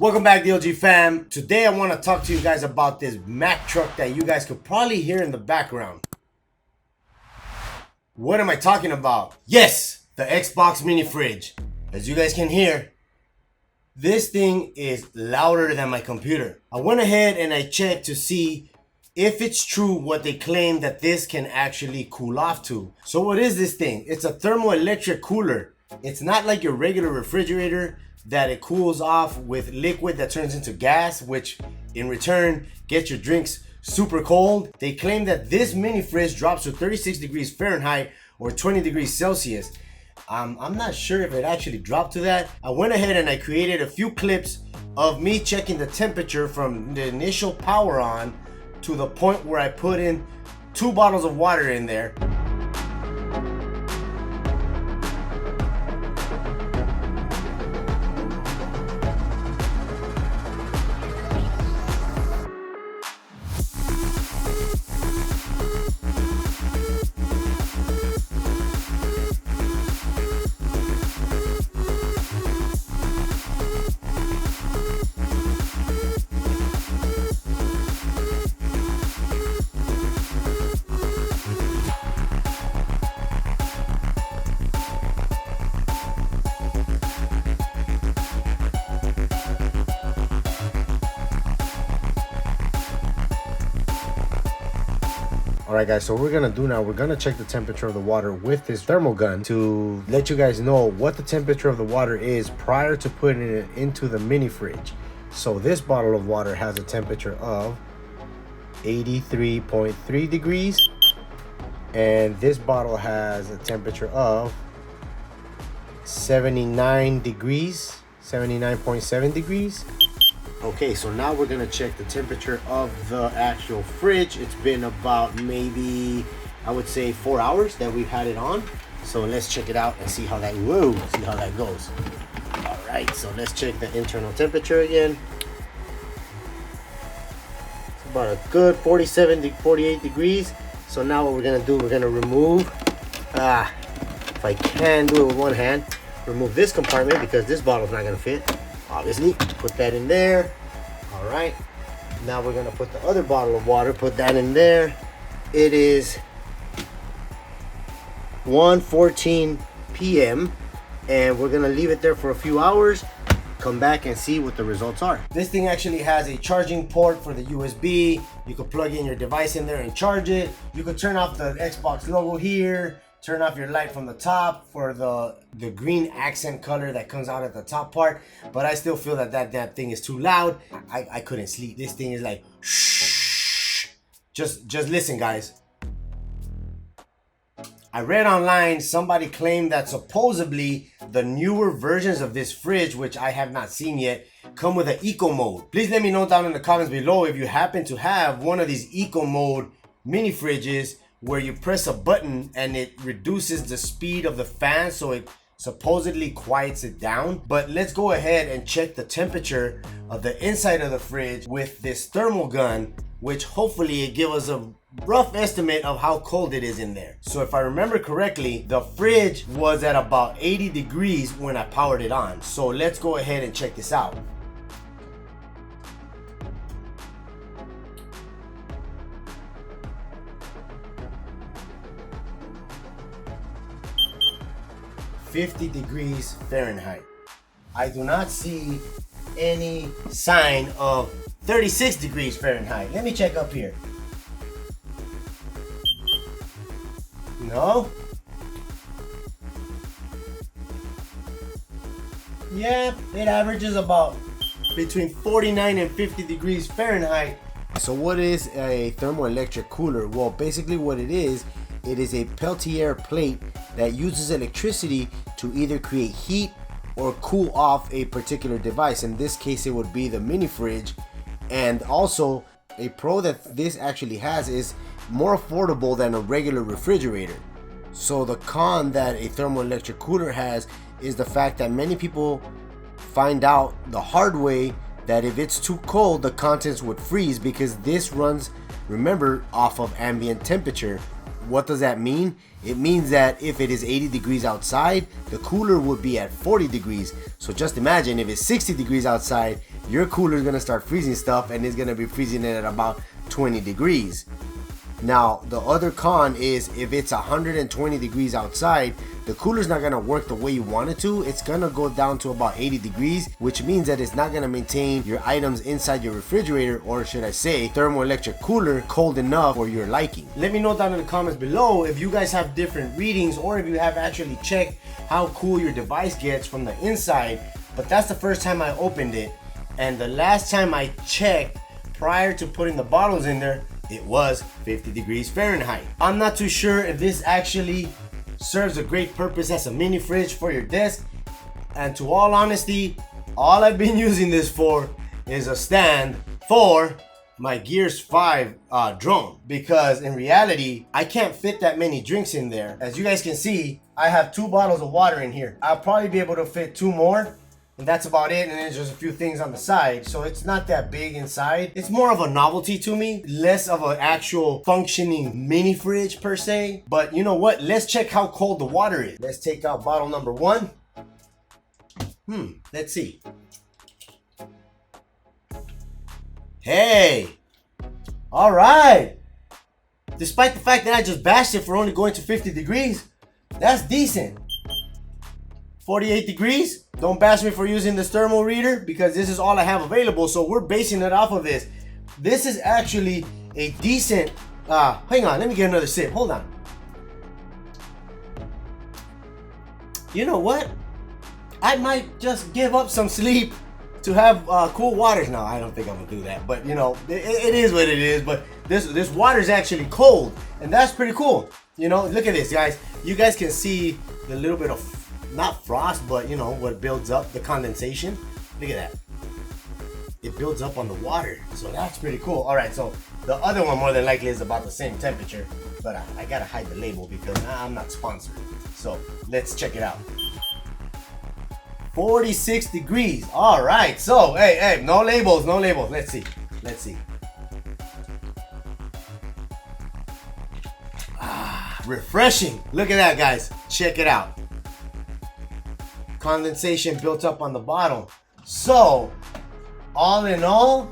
Welcome back, DLG fam. Today I want to talk to you guys about this Mack truck that you guys could probably hear in the background. What am I talking about? Yes, the Xbox mini fridge. As you guys can hear, this thing is louder than my computer. I went ahead and I checked to see if it's true what they claim that this can actually cool off to. So what is this thing? It's a thermoelectric cooler. It's not like your regular refrigerator that it cools off with liquid that turns into gas, which in return gets your drinks super cold. They claim that this mini fridge drops to 36 degrees Fahrenheit or 20 degrees Celsius. I'm not sure if it actually dropped to that. I went ahead and I created a few clips of me checking the temperature from the initial power on to the point where I put in 2 bottles of water in there. Alright guys, so what we're gonna do now, we're gonna check the temperature of the water with this thermal gun to let you guys know what the temperature of the water is prior to putting it into the mini fridge. So this bottle of water has a temperature of 83.3 degrees, and this bottle has a temperature of 79 degrees, 79.7 degrees. Okay, so now we're gonna check the temperature of the actual fridge. It's been about maybe, I would say 4 hours that we've had it on. So let's check it out and see how that goes. All right, so let's check the internal temperature again. It's about a good 48 degrees. So now what we're gonna do, we're gonna remove, if I can do it with one hand, remove this compartment because this bottle's not gonna fit. Obviously, put that in there. All right, now we're gonna put the other bottle of water, put that in there. It is 1:14 p.m. and we're gonna leave it there for a few hours, come back and see what the results are. This thing actually has a charging port for the USB. You could plug in your device in there and charge it. You could turn off the Xbox logo here, turn off your light from the top for the green accent color that comes out at the top part. But I still feel that that thing is too loud. I couldn't sleep. This thing is like, shh. Just listen, guys. I read online somebody claimed that supposedly the newer versions of this fridge, which I have not seen yet, come with an eco mode. Please let me know down in the comments below if you happen to have one of these eco mode mini fridges where you press a button and it reduces the speed of the fan so it supposedly quiets it down. But let's go ahead and check the temperature of the inside of the fridge with this thermal gun, which hopefully it gives us a rough estimate of how cold it is in there. So if I remember correctly, the fridge was at about 80 degrees when I powered it on. So let's go ahead and check this out. $50 degrees Fahrenheit. I do not see any sign of 36 degrees Fahrenheit. Let me check up here. No. Yeah, it averages about between 49 and 50 degrees Fahrenheit. So what is a thermoelectric cooler? Well, basically what it is a Peltier plate that uses electricity to either create heat or cool off a particular device. In this case, it would be the mini fridge. And also, a pro that this actually has is more affordable than a regular refrigerator. So the con that a thermoelectric cooler has is the fact that many people find out the hard way that if it's too cold, the contents would freeze, because this runs, remember, off of ambient temperature. What does that mean? It means that if it is 80 degrees outside, the cooler would be at 40 degrees. So just imagine if it's 60 degrees outside, your cooler is gonna start freezing stuff and it's gonna be freezing it at about 20 degrees. Now, the other con is if it's 120 degrees outside, the cooler's not gonna work the way you want it to. It's gonna go down to about 80 degrees, which means that it's not gonna maintain your items inside your refrigerator, or should I say, thermoelectric cooler, cold enough for your liking. Let me know down in the comments below if you guys have different readings or if you have actually checked how cool your device gets from the inside. But that's the first time I opened it, and the last time I checked prior to putting the bottles in there, it was 50 degrees Fahrenheit. I'm not too sure if this actually serves a great purpose as a mini fridge for your desk. And to all honesty, all I've been using this for is a stand for my Gears 5 drone. Because in reality, I can't fit that many drinks in there. As you guys can see, I have 2 bottles of water in here. I'll probably be able to fit 2 more. And that's about it, and then there's a few things on the side, so it's not that big inside. It's more of a novelty to me, less of an actual functioning mini fridge per se. But you know what, let's check how cold the water is. Let's take out bottle number 1. Let's see. Hey, all right. Despite the fact that I just bashed it for only going to 50 degrees, that's decent. 48 degrees. Don't bash me for using this thermal reader because this is all I have available, so we're basing it off of this. This is actually a decent, hang on, let me get another sip, hold on. You know what? I might just give up some sleep to have cool waters. No, I don't think I'm gonna do that, but you know, it is what it is. But this water is actually cold, and that's pretty cool. You know, look at this, guys. You guys can see the little bit of, not frost, but you know what builds up, the condensation. Look at that, it builds up on the water, so that's pretty cool. All right, so the other one more than likely is about the same temperature, but I gotta hide the label because I'm not sponsored. So let's check it out. 46 degrees. All right, so hey, no labels, no labels. Let's see. Refreshing. Look at that, guys, check it out. Condensation built up on the bottom. So all in all,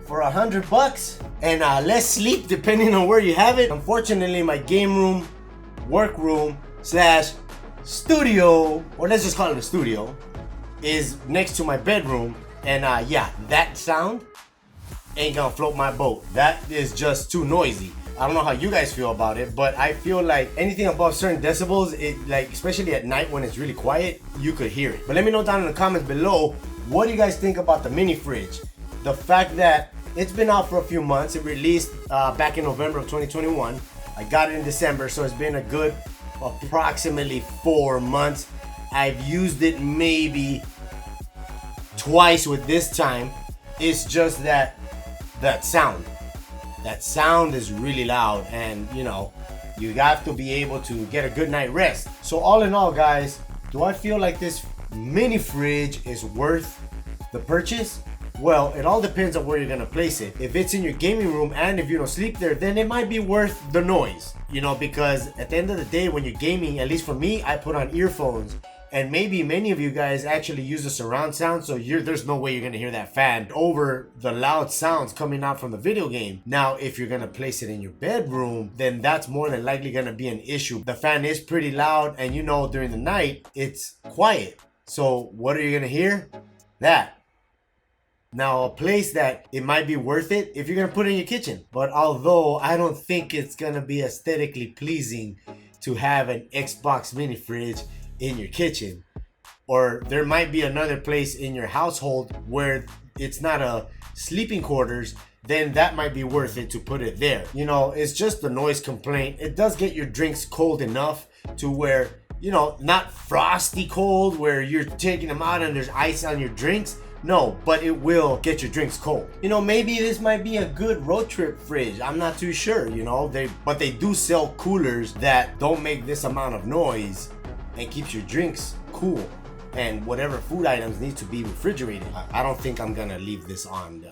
for $100 and less sleep depending on where you have it. Unfortunately, my game room, work room slash studio, or let's just call it a studio, is next to my bedroom, and yeah, that sound ain't gonna float my boat. That is just too noisy. I don't know how you guys feel about it, but I feel like anything above certain decibels, it, like, especially at night when it's really quiet, you could hear it. But let me know down in the comments below, what do you guys think about the mini fridge? The fact that it's been out for a few months. It released back in November of 2021. I got it in December, so it's been a good approximately 4 months. I've used it maybe twice with this time. It's just that sound is really loud, and you know, you have to be able to get a good night rest. So all in all, guys, do I feel like this mini fridge is worth the purchase? Well, it all depends on where you're gonna place it. If it's in your gaming room and if you don't sleep there, then it might be worth the noise, you know, because at the end of the day, when you're gaming, at least for me, I put on earphones, and maybe many of you guys actually use the surround sound, so there's no way you're gonna hear that fan over the loud sounds coming out from the video game. Now, if you're gonna place it in your bedroom, then that's more than likely gonna be an issue. The fan is pretty loud, and you know, during the night, it's quiet. So what are you gonna hear? That. Now, a place that it might be worth it if you're gonna put it in your kitchen. But although I don't think it's gonna be aesthetically pleasing to have an Xbox mini fridge in your kitchen, or there might be another place in your household where it's not a sleeping quarters, then that might be worth it to put it there. You know, it's just a noise complaint. It does get your drinks cold enough to where, you know, not frosty cold where you're taking them out and there's ice on your drinks. No, but it will get your drinks cold. You know, maybe this might be a good road trip fridge. I'm not too sure, you know. But they do sell coolers that don't make this amount of noise and keeps your drinks cool, and whatever food items need to be refrigerated. I don't think I'm gonna leave this on.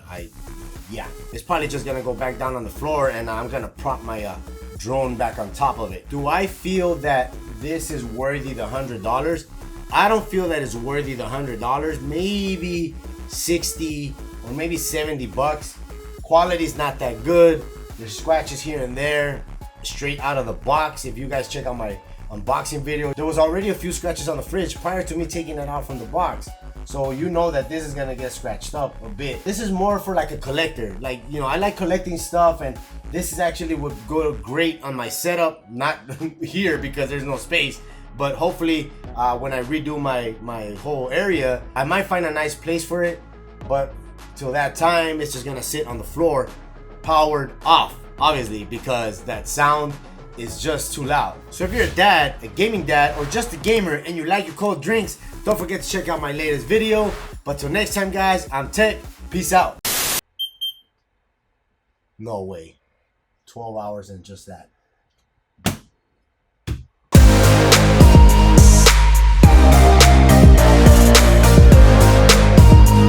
Yeah, it's probably just gonna go back down on the floor, and I'm gonna prop my drone back on top of it. Do I feel that this is worthy the $100? I don't feel that it's worthy the $100. Maybe 60 or maybe 70 bucks. Quality's not that good. There's scratches here and there, straight out of the box. If you guys check out my unboxing video, there was already a few scratches on the fridge prior to me taking it out from the box. So you know that this is gonna get scratched up a bit. This is more for like a collector. Like, you know, I like collecting stuff, and this is actually would go great on my setup. Not here because there's no space, but hopefully when I redo my whole area, I might find a nice place for it. But till that time, it's just gonna sit on the floor, powered off, obviously, because that sound is just too loud. So if you're a dad, a gaming dad, or just a gamer and you like your cold drinks, don't forget to check out my latest video. But till next time, guys, I'm tEcK. Peace out. No way. 12 hours and just that.